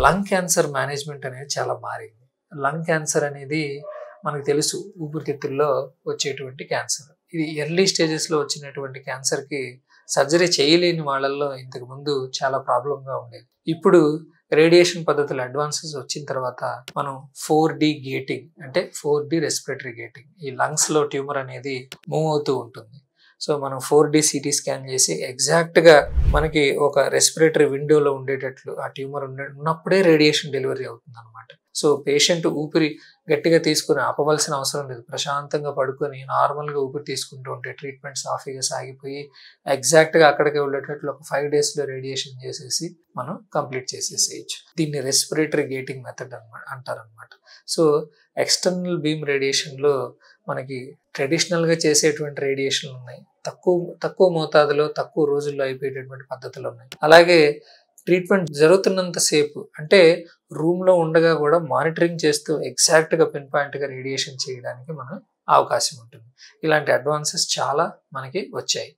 Lung cancer management అనేది చాలా మారింది. లంగ్ క్యాన్సర్ అనేది మనకు తెలుసు ఊపిరితిత్తుల్లో వచ్చేటువంటి క్యాన్సర్. ఇది ఎర్లీ స్టేజెస్‌లో వచ్చినటువంటి క్యాన్సర్‌కి సర్జరీ చేయలేని వాళ్ళల్లో ఇంతకుముందు చాలా ప్రాబ్లమ్‌గా ఉండేది. ఇప్పుడు రేడియేషన్ పద్ధతులు అడ్వాన్సెస్ వచ్చిన తర్వాత మనం 4D గేటింగ్ అంటే 4D రెస్పిరేటరీ గేటింగ్. ఈ లంగ్స్‌లో ట్యూమర్ అనేది మూవ్ అవుతూ ఉంటుంది. సో మనం 4D సిటీ స్కాన్ చేసి ఎగ్జాక్ట్‌గా మనకి ఒక రెస్పిరేటరీ విండోలో ఉండేటట్లు ఆ ట్యూమర్ ఉన్నప్పుడే రేడియేషన్ డెలివరీ అవుతుందన్నమాట. సో పేషెంట్ ఊపిరి గట్టిగా తీసుకొని ఆపవలసిన అవసరం లేదు. ప్రశాంతంగా పడుకొని నార్మల్‌గా ఊపిరి తీసుకుంటూ ఉంటే ట్రీట్మెంట్ సాఫీగా సాగిపోయి ఎగ్జాక్ట్‌గా అక్కడికే వెళ్ళేటట్లు ఒక 5 డేస్‌లో రేడియేషన్ చేసేసి మనం కంప్లీట్ చేసేసేయచ్చు. దీన్ని రెస్పిరేటరీ గేటింగ్ మెథడ్ అంటారనమాట. సో ఎక్స్టర్నల్ బీమ్ రేడియేషన్‌లో మనకి ట్రెడిషనల్‌గా చేసేటువంటి రేడియేషన్లు ఉన్నాయి. తక్కువ మోతాదులో తక్కువ రోజుల్లో అయిపోయేటటువంటి పద్ధతులు ఉన్నాయి. అలాగే ట్రీట్మెంట్ జరుగుతున్నంత సేపు అంటే రూమ్‌లో ఉండగా కూడా మానిటరింగ్ చేస్తూ ఎగ్జాక్ట్‌గా పిన్ పాయింట్‌గా రేడియేషన్ చేయడానికి మనం అవకాశం ఉంటుంది. ఇలాంటి అడ్వాన్సెస్ చాలా మనకి వచ్చాయి.